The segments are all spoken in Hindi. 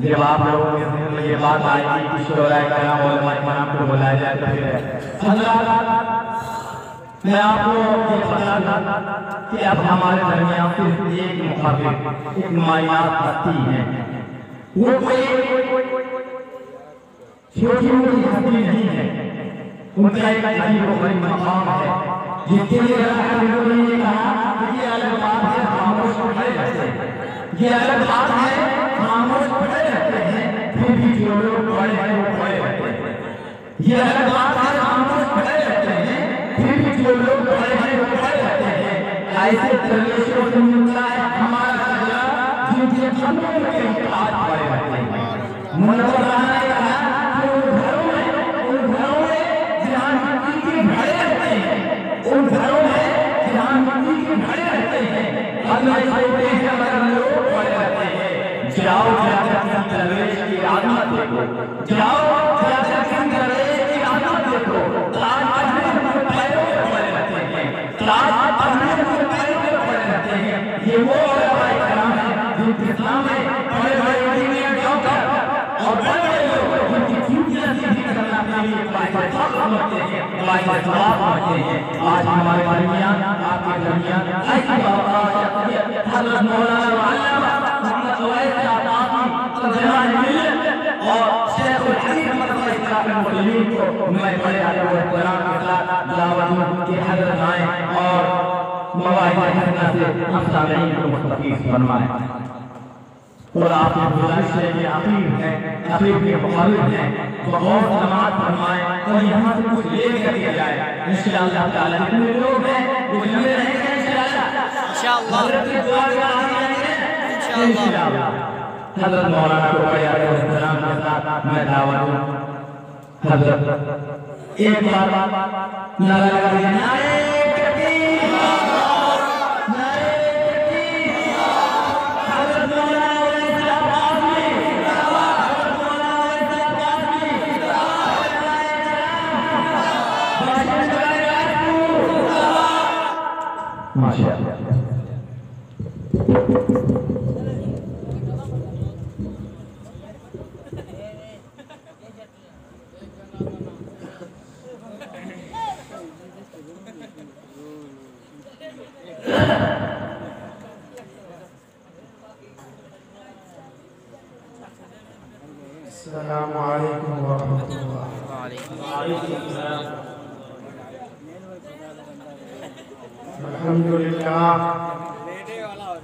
जब आप लोगों ये बात आई कि शोराए कलाम और महमान को बुलाया जाए तो फिर मैं आपको ये बताना कि अब हमारे दरमियान सिर्फ एक मुखातिब एक मायनात हस्ती है। वो कोई छोटी मोटी हस्ती नहीं है, उनका एक अजीब और गरीब मकाम है जिसके लिए ने कहा कि ये अलग बात है खामोश खड़े रहते हैं, ये अलग बात है खामोश खड़े रहते हैं, फिर भी जो लोग बड़े हैं वो खड़े रहते हैं। ये अलग बात है खामोश खड़े रहते हैं, फिर भी जो लोग बड़े हैं वो खड़े रहते हैं। ऐसे दरवेशों से मिलता है हमारा सजा जिनके कमरों के हाथ खड़े रहते हैं। मुनव्वर ने कहा कि उन घरों में जहाँ मिट्टी के घड़े रहते हैं, उन घरों में जहाँ मिट्टी के घड़े रहते हैं, अल्लाह सोते हैं मगर लोग खड़े रहते हैं। जाओ जाकर दरवेश की आदत देखो, जाओ जाकर दरवेश की आदत देखो, ताज पहने हुए पैरों पे खड़े रहते हैं, ताज पहने हुए पैरों पे खड़े रहते हैं। ये वो उलमाए किराम हैं जिनके सामने बड़े-बड़े इंजीनियर डॉक्टर और बड़े-बड़े लोग जिनकी ड्यूटियां सीधी करना के लिए बाइक समझते हैं, बाइक जवाब समझते हैं। आज हमारे दरमियान आपके दरमियान ऐसी बात हज़रत मौलाना अल्लामा मोहम्मद अवैस आतामी जनाब मिल्लत और शेख हनीफ मदरसा इस्लाम मुस्लिमीन को मैं बड़े अदब और एहतराम के साथ दावत दूं कि हज़रत आए और मवाइद हसना से हम सामईन को मुस्तफ़ीज़ फरमाएं। और आपने गुजारिश है कि अफीम है, अफीम के मुखालिफ हैं, बहुत समाअत फरमाएं और यहाँ से कुछ ले करके जाए इंशाअल्लाह ताला। इतने लोग हैं वो जमे रहेंगे इंशाअल्लाह, इंशाअल्लाह। हज़रत मौलाना को बड़े अदब और एहतराम के साथ मैं दावत दूं। हज़रत एक बार नारा लगा दिया, नारे तकबीर, नारे तकबीर, हज़रत मौलाना माशाअल्लाह। अस्सलामु अलैकुम व रहमतुल्लाह।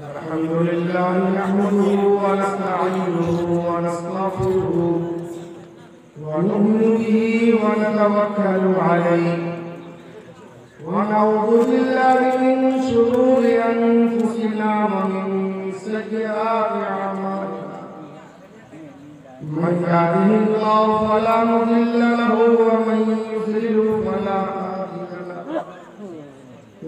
अल्हम्दुलिल्लाह नहमदुहु व नस्तईनुहु व नस्तगफिरुहु व नु'मिनु बिही व नतवक्कलु अलैहि व नऊज़ु बिल्लाहि मिन शुरूरि अनफुसिना व मिन सय्यिआति अअमालिना। मन यहदिहिल्लाहु फला मुदिल्ल लहु व मन युद्लिलहु फला हादिय लहु।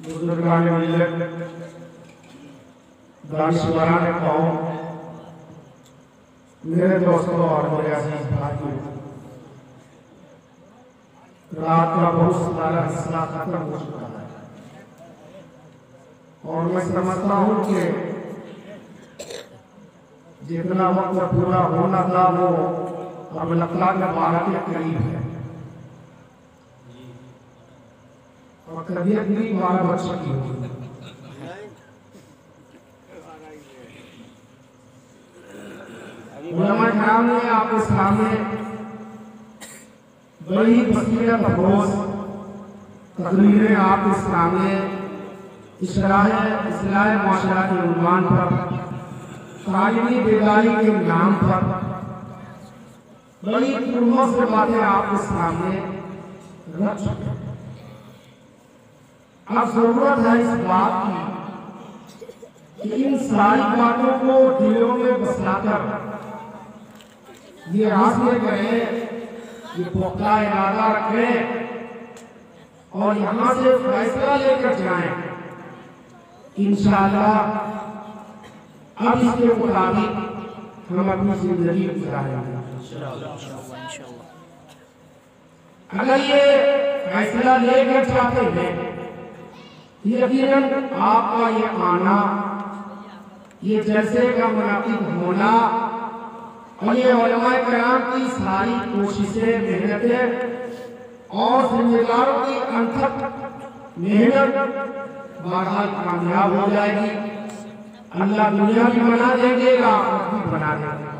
बुजुर्गान मिल्लत, दानिशवरान कौम, मेरे दोस्तों और मेरे अजीज भाइयों, रात का बहुत सारा हिस्सा खत्म हो चुका है और मैं समझता हूँ कि जितना वक्त पूरा होना था वो अब लगता है 12 के करीब है और तबीयत भी 12 बज चुकी होगी। उलमा किराम ने आपके सामने बड़ी बसीरत अफरोज तकरीरें आपके सामने इस्लाह माशरा के उन्वान पर तालीमी बेदारी के नाम पर बड़ी तुलमत से बातें आपके सामने रख चुके। अब जरूरत है इस बात की कि इन सारी बातों को दिलों में बसाकर ये रास्ते करें, ये पुख्ता इरादा रखें और यहाँ से फैसला लेकर जाएं। इंशाअल्लाह अब इसके मुताबिक हम अपनी जिंदगी गुजारेंगे। अगर ये फैसला लेकर चाहते हैं, यकीनन आपका ये आना, ये जलसे का मुनाकिब होना और ये उलमाए किराम की सारी कोशिशें, मेहनतें और जिम्मेदारों की अनथक मेहनत बहरहाल कामयाब हो जाएगी। अल्लाह दुनिया भी बना देंगे, आखिरत भी बना देंगे।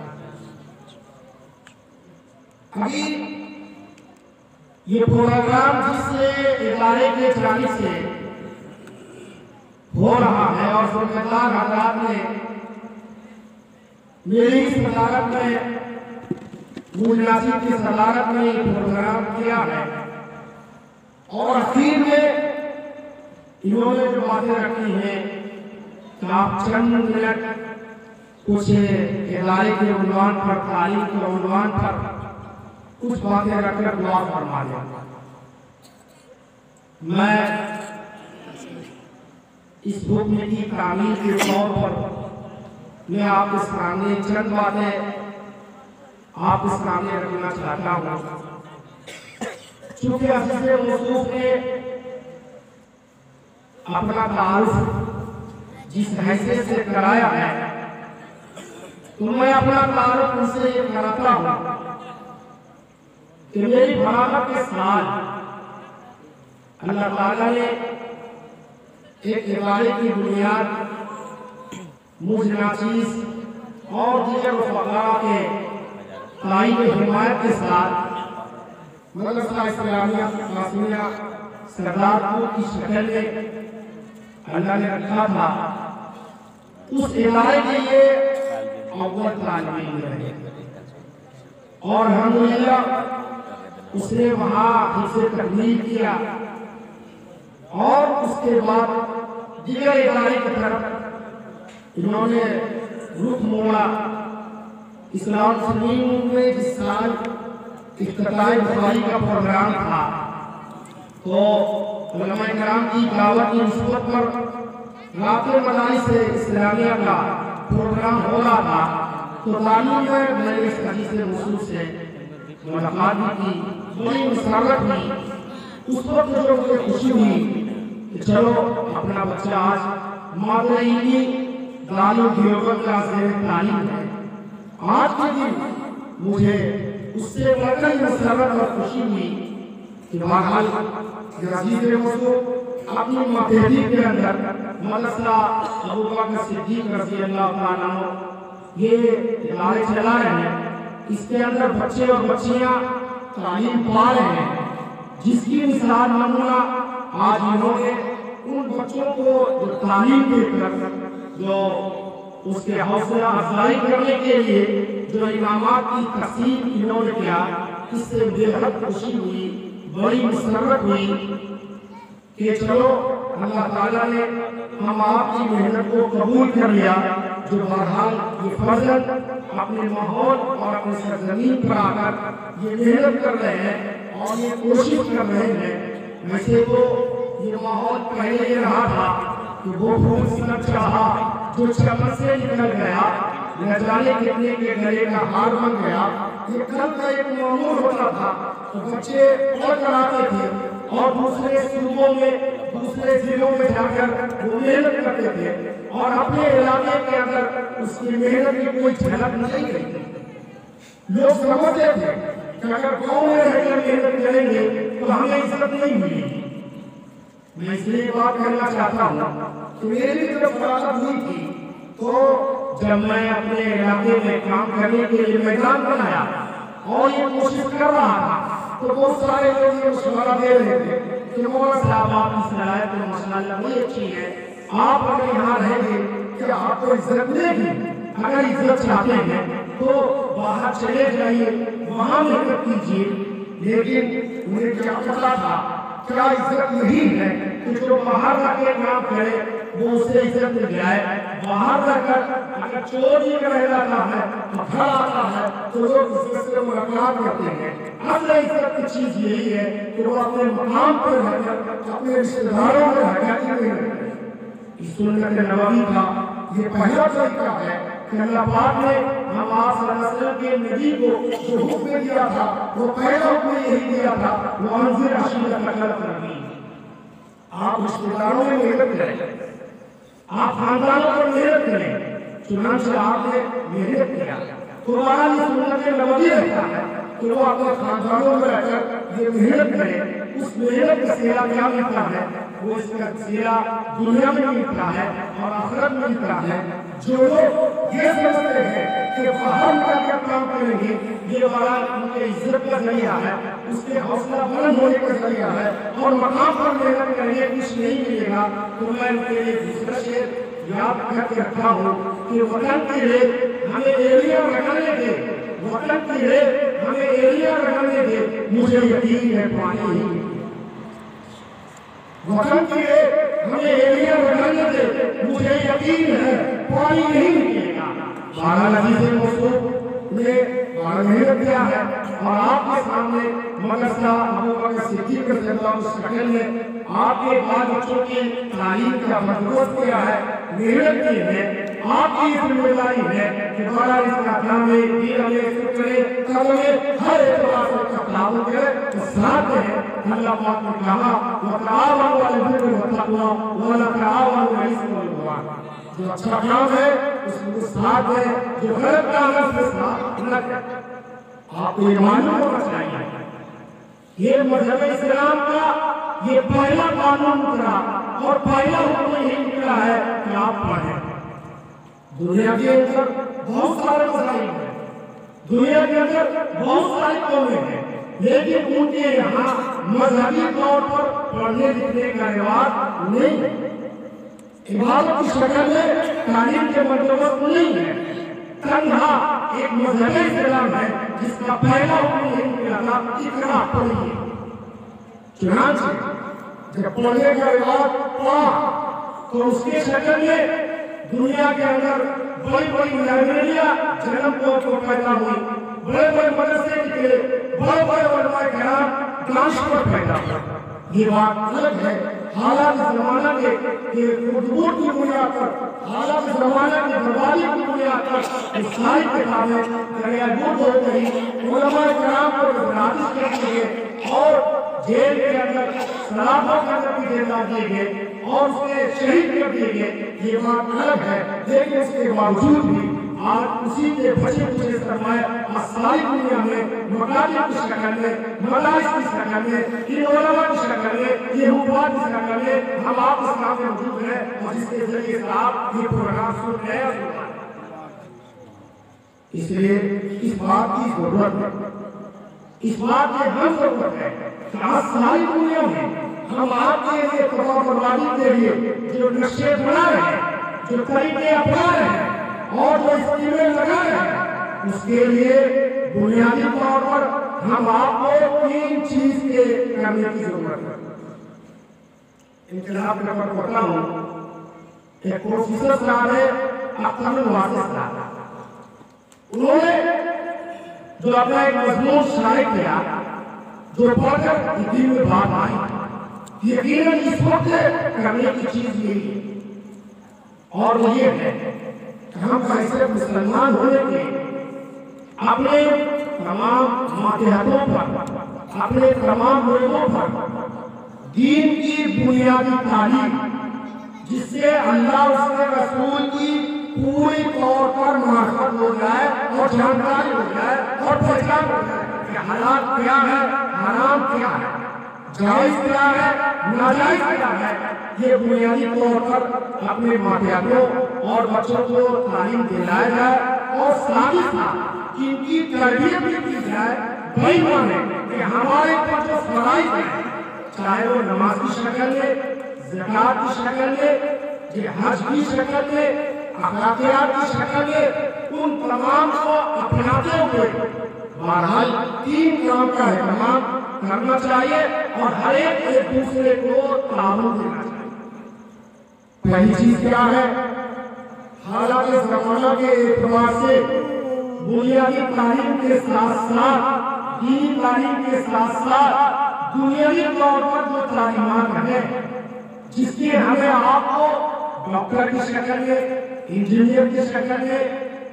अभी ये प्रोग्राम जिस इदारे के जानिब से हो रहा है और जिम्मेदार हजरात ने मेरी सदारत में, मुजनासिब की सदारत में ये प्रोग्राम किया है और आखिर में इन्होंने जो बातें रखी हैं कि आप चंद मिनट कुछ इदारे के उन्वान पर, तालीम के उन्वान पर कुछ बातें रखकर दुआ फरमा लें। मैं इस हुक्म की तामील के तौर पर मैं आपके सामने चंद बातें आपके सामने रखना चाहता हूँ। चूंकि अज़ीज़ मौसूफ ने अपना तारुफ जिस हैसियत से कराया है, तो मैं अपना तारुफ उनसे ये कराता हूँ कि मेरी फरागत के साथ अल्लाह ताला ने एक इबादत की बुनियाद मुजनाचीज और दीगर फक़रा के ताईन हिमायत के साथ मदरसा इस्लामिया कासिमिया सरदारपुर की शक्ल में अल्लाह ने रखा था। उस इदारे के लिए अव्वल तालीम रहे और अल्हम्दुलिल्लाह उसने वहाँ हिफ्ज़ तकमील किया और उसके बाद दीगर इदारे की तरफ इन्होंने रुख मोड़ा। इस्लाम सलीम में जिस साल इफ्तिताही बुखारी का प्रोग्राम था, तो उलमाए किराम की दावत की निस्बत पर राते मदारिस इस्लामिया का प्रोग्राम हो रहा था, तो तालीम में मैंने इस हदीस मौसूल से मुलाकात भी की, बड़ी मुसर्रत हुई। उस वक्त जो मुझे खुशी हुई कि चलो अपना बच्चा आज मादरी दारुल देवबंद का तालीम है, आज के दिन मुझे उससे बढ़कर मुसर्रत और खुशी हुई कि बहरहाल अपनी मददी के अंदर मदरसा अबू बकर सिद्दीक रज़ी अल्लाह ताला अन्हु ये इदारे चला रहे हैं। इसके अंदर बच्चे और बच्चियां तालीम पा रहे हैं, जिसकी मिसाल नमूना आज इन्होंने उन बच्चों को जो तालीम देकर जो उसके हौसला अफजाई करने के लिए जो इनामात की तक़सीम इन्होंने किया, इससे बेहद खुशी हुई, बड़ी मुसर्रत हुई कि चलो अल्लाह ताला ने हम आपकी मेहनत को कबूल कर लिया, जो बहरहाल ये फजल अपने माहौल और अपने सरजमीन पर आकर ये मेहनत कर रहे हैं और ये कोशिश कर रहे हैं। वैसे तो ये माहौल पहले ये रहा था कि वो फूल सिलक चाहा जो चमन से निकल गया, न जाने कितने के गले का हार बन गया। ये कल का एक मामूल होता था, तो बच्चे पढ़ कर आते थे और दूसरे सूबों में, दूसरे जिलों में जाकर वो मेहनत करते थे और अपने इलाके के अंदर उसकी मेहनत की कोई झलक नहीं गई। लोग समझते थे कि अगर गाँव में रहकर मेहनत करेंगे तो हमें इज्जत नहीं मिलेगी। मैं इसलिए बात करना चाहता हूँ कि मेरी भी जब फरागत हुई थी, तो जब मैं अपने इलाके में काम करने के लिए मैदान बनाया और ये कोशिश कर रहा था, तो बहुत सारे लोग ये मशवरा दे रहे थे कि मौलाना साहब आपकी सलाहियत तो माशाअल्लाह बड़ी अच्छी है, आप अगर यहाँ रहेंगे कि आपको इज्जत मिलेगी, अगर इज्जत चाहते हैं तो बाहर चले जाइए, वहां मेहनत कीजिए। लेकिन उन्हें क्या पता था, क्या इज्जत यही है कि जो बाहर जाके काम करे वो उसे इज्जत मिल जाए। बाहर जाकर अगर चोर ही रह जाता है तो घर आता है तो लोग इज्जत से मुलाकात करते हैं। असल इज्जत की चीज यही है कि वो अपने मकाम पर रहकर अपने रिश्तेदारों में रहकर इस सुन्नत नबवी का ये पहला तरीका है कि अल्लाह पाक ने हमारे सल्लल्लाहु अलैहि वसल्लम के नबी को जो हुक्म दिया था वो पहला हुक्म यही दिया था, वो अंज़िर अशीरतकल अक़रबीन। आप रिश्तेदारों में मेहनत करें, आप खानदानों पर मेहनत करें। चुनांचे आपने मेहनत किया तो हमारा ये सुन्नत नबवी रहता है कि वो अपने खानदानों में रहकर ये मेहनत करें। उस मेहनत का सिला क्या मिलता है, वो इसका सिला दुनिया में मिलता है और आखिरत में मिलता है। जो लोग ये समझते हैं कि बाहर निकल काम करेंगे ये वाला उनके इज्जत का जरिया है, उसके हौसला बुलंद होने का जरिया है और मकाम पर मेहनत करेंगे कुछ नहीं मिलेगा, तो मैं उनके लिए दूसरा शेर याद करके रखा हूँ कि वतन के लिए हमें एरिया लगाने दे, वतन के लिए हमें एरिया लगाने दे, मुझे यकीन है पानी ही वतन के लिए हमें एरिया लगाने दे, मुझे यकीन है पानी नहीं मिलेगा। 12 नबी से मौसूफ ने 12 मेहनत किया है और आपके सामने मदरसा अबू बकर सिद्दीक़ रज़ियल्लाहु अन्हु शक्ल में आपके बाद बच्चों की तालीम का बंदोबस्त किया है, मेहनत की है। आपकी जिम्मेदारी है कि बड़ा इसका काम है, दीन में शुक्र कल में हर एतबार से इसका ताबून करे तो साथ है। अल्लाह पाक ने कहा वतआवनु अलल बिर्रि वत्तक़वा वला तआवनु अलल इस्मि वल उद्वान। जो अच्छा काम है उसमें साथ है, जो गलत काम है उसमें साथ न करे। आपको ये मालूम होना चाहिए ये मजहब इस्लाम का ये पहला कानून उतरा और पहला हुक्म यही निकला है कि आप पढ़ें। दुनिया के अंदर बहुत सारे मसाइल हैं, दुनिया के अंदर बहुत सारी कौमें हैं, लेकिन उनके यहाँ मजहबी तौर पर पढ़ने लिखने का रिवाज नहीं है। इबादत की शक्ल में तालीम के बंदोबस्त नहीं है। तन्हा एक मजहबी इस्लाम है जिसका पहला हुक्म यही निकला था इकरा पढ़िए। चुनांचे जब पढ़ने का रिवाज पड़ा तो उसके शक्ल में दुनिया के अंदर बड़ी बड़ी लाइब्रेरियां जन्म को पैदा हुई, बड़े बड़े मदरसे निकले, बड़े बड़े उलमाए किराम ट्रांसफर पैदा हुए। ये बात अलग है हालात जमाना के फुटबॉल की बुनियाद पर, हालात जमाना की बर्बादी की बुनियाद पर सारी किताबें गुट हो गई, उलमाए किराम को बर्बादी कर दिए और जेल के अंदर सलाखों के अंदर भी जेल डाल दिए गए और उसके शहीद कर दिए गए। ये बात अलग है, लेकिन उसके बावजूद भी आज उसी के बचे कुचे सरमाए सारी दुनिया में मकामी की शक्ल में, मदारिस की शक्ल में, इन उलमा की शक्ल में, ये हुक्मात की शक्ल में हम आप इस्लाम में मौजूद हैं और जिसके जरिए से आप ये प्रोग्राम सुन रहे हैं। इसलिए इस बात की जरूरत है, इस बात की हम जरूरत है कि आज सारी दुनिया में हम आपके लिए तबाह बर्बादी के लिए जो नक्शे बना रहे हैं, जो तरीके अपना रहे हैं और जो स्कीमें लगा रहे हैं, उसके लिए बुनियादी तौर पर हम आपको 3 चीज के करने की जरूरत है। इनकलाब में मैं पढ़ता हूँ, एक प्रोफेसर साहब है अख्तर वासिफ साहब, उन्होंने जो अपना एक मजमून शाये किया जो पढ़कर दिल में बात आई, यकीनन इस वक्त करने की चीज यही और वो ये है कि हम कैसे मुसलमान होने के अपने तमाम मातहतों पर, अपने तमाम लोगों पर दीन की बुनियादी तालीम जिससे अल्लाह उसके रसूल की पूरी तौर पर मार्फत हो जाए और जानकारी हो जाए और पहचान हो जाए कि हलाल क्या है, हराम क्या है, जायज क्या है, नाजायज क्या है। ये बुनियादी तौर पर अपने मातहतों और बच्चों को तालीम दिलाया जाए और साथ ही साथ इनकी तरबियत भी की जाए। वही माने कि हमारे ऊपर जो फराइज हैं, चाहे वो नमाज की शक्ल में, ज़कात की शक्ल में, हज की शक्ल में, अखलाकियात की शक्ल में उन तमाम को अपनाते हुए बहरहाल 3 काम का एहतमाम करना चाहिए और हर एक दूसरे को ताउन देना चाहिए। पहली चीज क्या है, हालात जमाना के एतबार से बुनियादी तालीम के साथ साथ दीनी तालीम के साथ साथ दुनियावी तौर पर जो तालीमात है जिसकी हमें आपको डॉक्टर की शक्ल में, इंजीनियर की शक्ल में,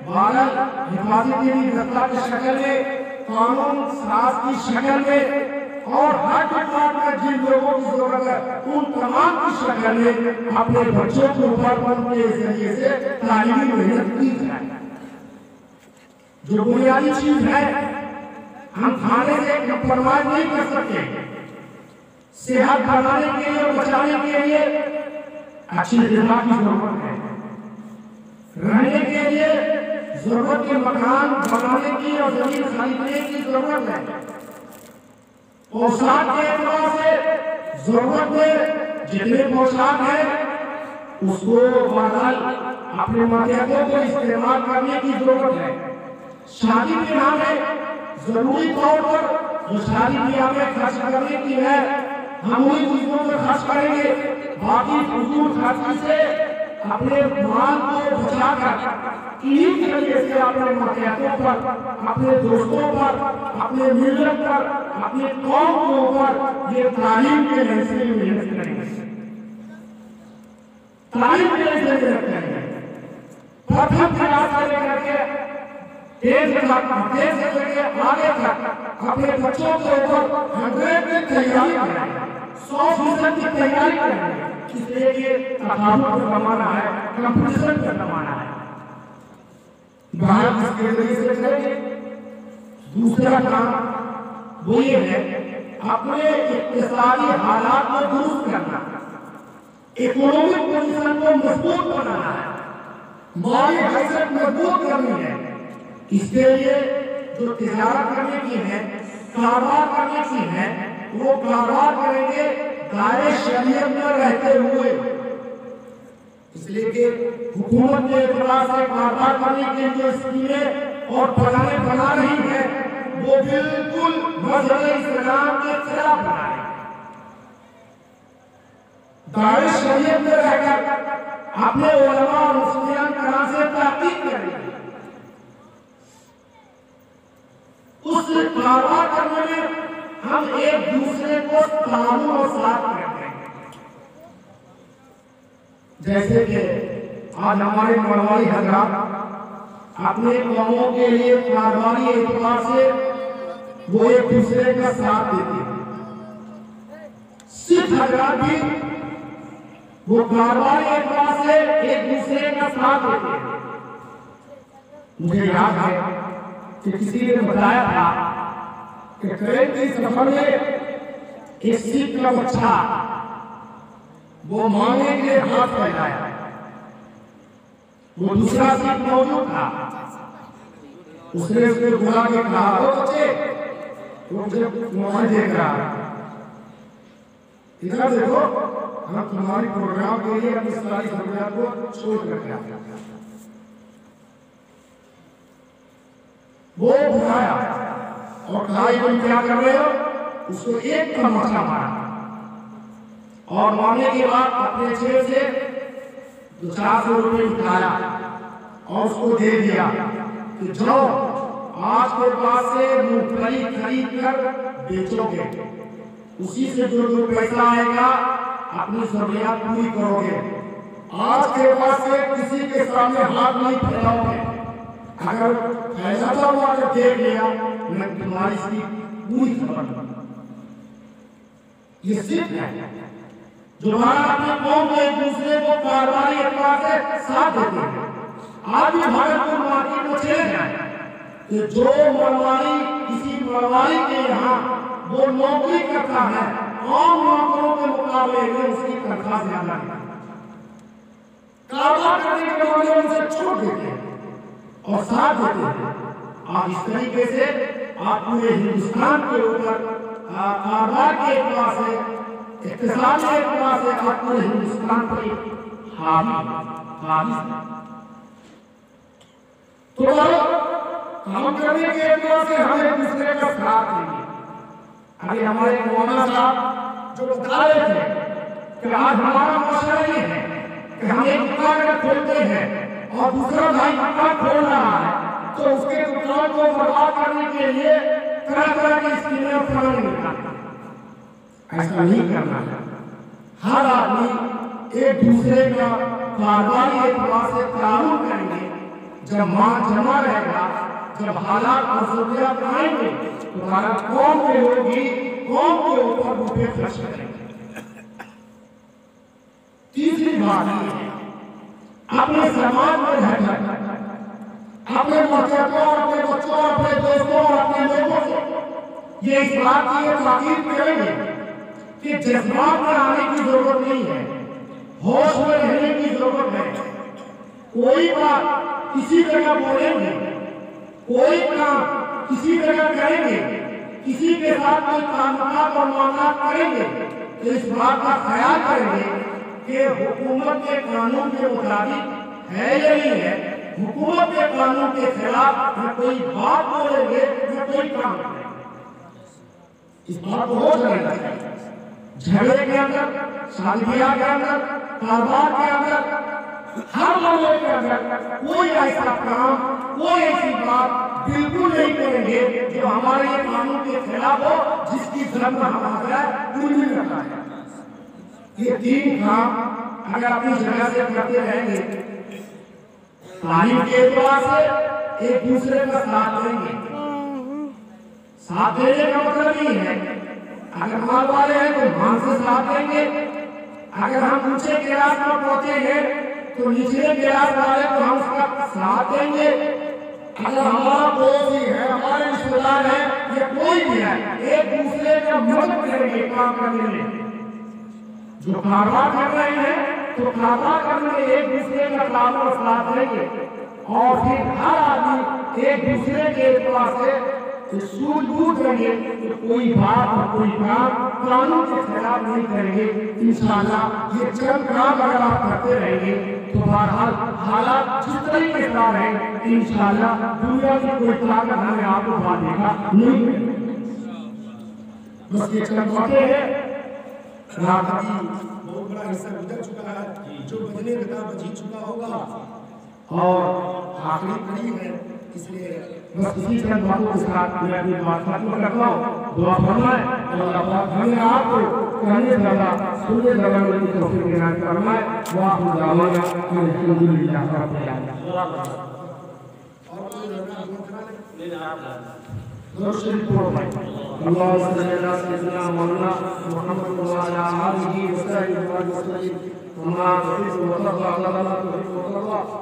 भारत हिफाजती दस्ता की शक्ल में, कानून साज की शक्ल में और हर डिपार्टमेंट जिन लोगों की जरूरत है उन तमाम की शक्ल में अपने बच्चों के ऊपर उनके जरिए से तालीमी मेहनत की जाए। जो बुनियादी चीज है, हम खाने से परवाह नहीं कर सकते। सेहत बनाने के लिए, बचाने के लिए अच्छी ग़िज़ा की जरूरत है। रहने के लिए जरूरत के मकान बनाने की और जमीन खरीदने की जरूरत है। पोशाक के एतबार से जरूरत में जितने पोशाक है उसको बहरहाल अपने मर्यादों को इस्तेमाल करने की जरूरत है। शादी ब्याह में जरूरी तौर पर जो शादी ब्याह में खर्च करने की है हम उन्हीं चीजों में खर्च करेंगे। बाकी फजूल खर्ची से अपने माल को बचाकर इन्हीं तरीके से अपने मर्यादों पर, अपने दोस्तों पर, अपने मिलत पर, अपने कौम के ऊपर ये तालीम के नजरिए में मेहनत करेंगे। तालीम के नजरिए में मेहनत करेंगे। प्रथम क्लास से लेकर के तेज से लेकर आगे तक अपने बच्चों के ऊपर 100% की तैयारी करें, 100% की तैयारी करें। इसलिए ये तफावत का जमाना है, कंपटीशन का जमाना है। भारत इसके लिए से करेंगे। दूसरा काम वो ये है अपने इक्तिसादी हालात को दुरुस्त करना, इकोनॉमिक पोजीशन को मजबूत बनाना है, माली हैसियत मजबूत करनी है। इसके लिए जो तिजारत करने की है, कारोबार करने की है, वो कारोबार करेंगे दायरे शरीयत में रहते हुए। इसलिए कि हुकूमत के एतबार से कारोबार करने के लिए स्कीमें और प्लानें बना रही है वो बिल्कुल मजहब इस्लाम के खिलाफ बना है। दायरे शरीयत में रहकर अपने उलमा और मुफ्तियान कराम से तहकीक करेंगे। उस कारोबार करने में हम एक दूसरे को ताउन और साथ करते हैं। जैसे कि आज हमारे मरवाड़ी हजरात अपने कौमों के लिए कारोबारी एतबार से वो एक दूसरे का साथ देते हैं। सिख हजरात भी वो कारोबारी एतबार से एक दूसरे का साथ देते हैं। मुझे याद है कि किसी ने बताया था कि ट्रेन के सफर में एक सिख का बच्चा वो मांगे के लिए हाथ फैलाया, वो दूसरा सिख मौजूद था। उसने उसके बुला के कहा, ओ बच्चे वो मुझे मोबाइल देख रहा है, इधर देखो, हम तुम्हारी प्रोग्राम के लिए अपनी सारी जरूरियात को छोड़ कर आए। वो बुलाया और कहा तुम क्या कर रहे हो? उसको एक तमाचा मारा और मारने के बाद अपने जेब से 400 रुपये उठाया और उसको दे दिया कि जाओ आज के बाद से मूंगफली खरीद कर बेचोगे, उसी से जो पैसा आएगा अपनी जरूरियात पूरी करोगे। आज के बाद से किसी के सामने हाथ नहीं फैलाओगे। अगर फैसला हुआ तो देख लिया, मैं तुम्हारी इसकी पूरी खबर। ये सिर्फ है जो भारत अपने कौम को एक दूसरे को कारोबारी एतबार से साथ देते हैं। आज भी भागलपुर मार्केट में चले जाए कि जो मरवाड़ी किसी मरवाड़ी के यहाँ वो नौकरी करता है आम नौकरों के मुकाबले में उसकी तनख्वाह ज्यादा है। कारोबार करने के मामले में उसे छूट देते हैं और साथ देते हैं। आप इस तरीके से आप पूरे हिंदुस्तान के ऊपर कारोबार के एतबार से, इक़्तिसाद के एतबार से आप पूरे हिंदुस्तान पर हावी तो काम करने के एतबार से हम एक दूसरे का साथ देंगे। अभी हमारे मौलाना साहब जो बता रहे थे कि आज हमारा मसला ये है कि हम एक दुकान खोलते हैं और दूसरा भाई दुकान खोल रहा है, तो उसके दुकान को बर्बाद करने के लिए तरह तरह की स्कीमें और प्लान निकालते हैं। ऐसा नहीं करना है। हर आदमी एक दूसरे का कारोबारी एतबार से ताल्लुक करेंगे। जब माल जमा रहेगा, जब हालात मसूलियात आएंगे, तो हमारा कौम के लोग ही कौम के ऊपर रुपये खर्च करेंगे। तीसरी बात ये है, अपने समाज में रहकर अपने बच्चों, अपने बच्चों, अपने दोस्तों, अपने लोगों से ये इस बात की ताकीद करेंगे कि जज्बात में आने की जरूरत नहीं है, होश में रहने की जरूरत है। कोई बात किसी जगह बोलेंगे, कोई काम किसी जगह करेंगे, किसी के साथ कोई कामकाज और मामला करेंगे, तो इस बात का ख्याल करेंगे कि हुकूमत के कानून के मुताबिक है या नहीं है। हुकूमत के कानून के खिलाफ न कोई बात बोलेंगे न कोई काम करेंगे। इस बात को होश रहना चाहिए। झगड़े के अंदर, शादियां के अंदर, कारोबार के अंदर, हर मामले के अंदर कोई ऐसा काम, कोई ऐसी बात बिल्कुल नहीं करेंगे जो हमारे ये कानून के खिलाफ हो, जिसकी जरूरत हमारा पूरी करता है। ये तीन काम अगर अपनी जगह से करते रहेंगे, तालीम के एतबार से एक दूसरे का साथ देंगे। साथ देने का मतलब ये है, अगर माल वाले हैं तो माल से साथ देंगे, अगर हम ऊंचे गिलास में पहुंचे हैं तो निचले गिलास वाले को हम उसका साथ देंगे। अगर हमारा दोस्त ही है, हमारे रिश्तेदार है या कोई भी है, एक दूसरे का मदद करेंगे काम करने में। जो कारोबार कर रहे हैं तो कारोबार करने में एक दूसरे का ताल्लुक और साथ देंगे, और फिर हर आदमी एक दूसरे के एतबार से सूझबूझ करेंगे तो कोई बात और कोई काम कानून के खिलाफ नहीं करेंगे। इंशाअल्लाह ये चंद काम अगर आप करते रहेंगे तो बहरहाल हालात जिस तरीके से हैं, इंशाअल्लाह दुनिया की कोई ताकत हमें आपको बांधेगा नहीं। बस ये चंद बातें हैं। रात की बहुत बड़ा हिस्सा गुजर चुका है, जो बजने का बज चुका होगा और आखिरी कड़ी है, इसलिए बस इसी चंद बातों के साथ मैं अपनी बात खत्म करता हूँ। दुआ फरमाए और अल्लाह पाक हमें आपको कहने ज़्यादा सुनने ज़्यादा की तौफीक इनायत फरमाए। वाह दावाना अल्हम्दुलिल्लाह रब्बिल आलमीन। अल्लाह सल्लल्लाहु अलैहि वसल्लम मौलाना मुहम्मद व अला आलिहि व सल्लल्लाहु अलैहि वसल्लम। अल्लाह सल्लल्लाहु अलैहि वसल्लम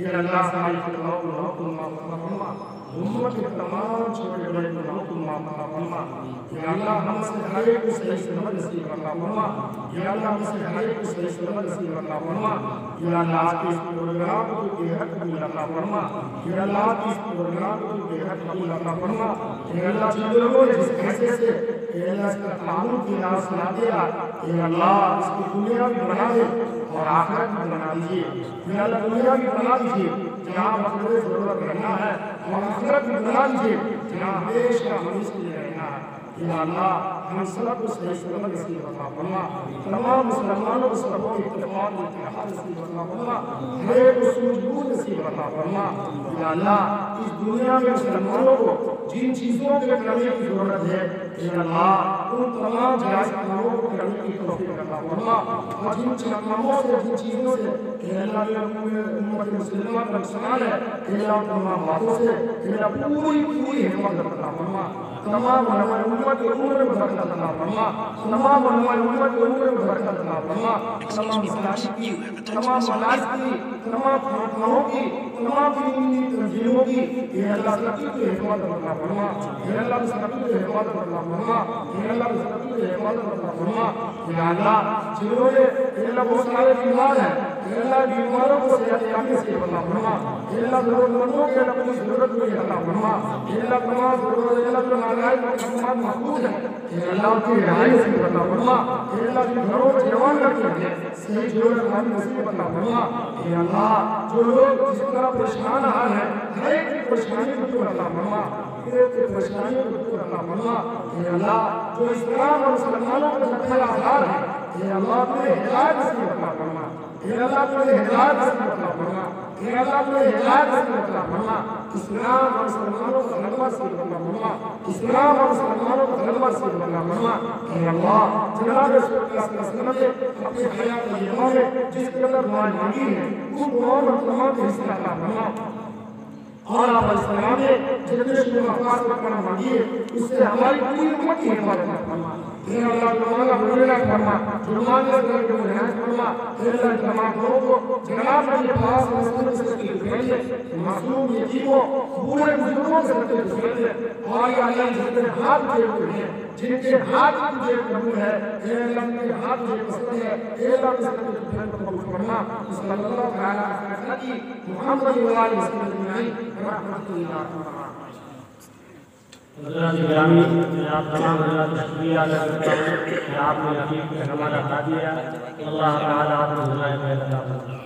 या अल्लाह हमारी खिदमत को माफ फरमा, उम्मत के तमाम छोटे बड़े गुनाहों को माफ फरमा। या अल्लाह हम से हर एक को सही सलामत नसीब अता फरमा। या अल्लाह हम से हर एक को सही सलामत नसीब अता फरमा। या अल्लाह के इस प्रोग्राम को बेहद कबूल अता फरमा। या अल्लाह के इस प्रोग्राम को बेहद कबूल अता फरमा। या अल्लाह जिन लोगों ने जिस पैसे से अल्लाह इसका कानून की नाम सुना दिया, या अल्लाह इसकी दुनिया भी बना दे और आखिरत भी बना दीजिए। या अल्लाह दुनिया भी बना दीजिए जहाँ मतलब जरूरत रहना है, और आखिरत भी बना दीजिए जहाँ हमेशा हम इसके लिए रहना है। या अल्लाह हम सबको सही सलामत नसीब अता फरमा। तमाम मुसलमानों को सबको इत्तेफाक इत्तेहाद नसीब अता फरमा। हर एक को सूझबूझ नसीब अता फरमा। या अल्लाह इस दुनिया में मुसलमानों को जिन चीज़ों के करने की जरूरत है, या अल्लाह उन तमाम जायज़ कामों को करने की तौफीक अता फरमा। और जिन कामों से, जिन चीज़ों से अल्लाह के उम्मत मुस्लिमा का नुकसान है अल्लाह तमाम बातों से अल्लाह पूरी हिफाजत अता फरमा तमाम हमारी उम्मत की उम्र में बरकत अता फरमा तमाम हमारी उम्मत की उम्र में बरकत अता फरमा तमाम इस्लामी की तमाम मनाज की तमाम खानों की तमाम दीनी तंजीमों की ये अल्लाह सबकी हिफाजत अता फरमा ये अल्लाह सबकी हिफाजत अता फरमा ये अल्लाह सबकी हिफाजत अता फरमा या अल्लाह जिन्होंने अल्लाह बहुत सारे बीमार हैं अल्लाह बीमारों को सेहत से अता फरमा अल्लाह जरूरतमंदों के अपनी जरूरत में अता फरमा अल्लाह तमाम जरूरत अल्लाह जो नारायण तमाम महफूज है अल्लाह की रिहाई से अता फरमा अल्लाह के घरों में जवान रखे हैं सही जरूरत हमारी नसीब अता फरमा अल्लाह जो लोग जिस तरह परेशान हाल है हर एक की परेशानी को दूर अता फरमा के परेशानियों को दूर अता फरमा अल्लाह जो इस्लाम और मुसलमानों का मुख्य आधार है अल्लाह तुम्हें हिदायत नसीब अता फरमा अल्लाह तुम्हें हिदायत नसीब अता फरमा अल्लाह तुम्हें हिदायत नसीब अता फरमा इस्लाम और मुसलमानों का गलबा नसीब अता फरमा इस्लाम और मुसलमानों का गलबा नसीब अता फरमा अल्लाह जनाब रसूल सल्लल्लाहु अलैहि वसल्लम ने अपनी हयात तय्यबा में जिस कदर दुआएं मांगी है उन दुआओं में तमाम हिस्सा अता फरमा और आप इस्लाम ने जितने शुरू अफवाज करना मांगी है उससे हमारी पूरी उम्मत की हिफाजत फरमा अल्लाह तुम्हारा बुरा फरमा जुर्मान से करके रहमत फरमा अल्लाह तमाम लोगों को जनाब के पास मस्जिद से भेजे मासूम यतीमों बूढ़े बुजुर्गों से भेजे और या अल्लाह जिनके हाथ जेब में है जिनके हाथ तुझे कबूल है अल्लाह के हाथ तुझे पसंद है अल्लाह के साथ तुझे कबूल फरमा सल्लल्लाहु अलैहि वसल्लम मुहम्मद व आलिहि वसल्लम रहमतुल्लाह ग्रामी आप तमाम शुक्रिया अदा करता हूँ कि आपने हमारा साथ दिया। अल्लाह ताला आपको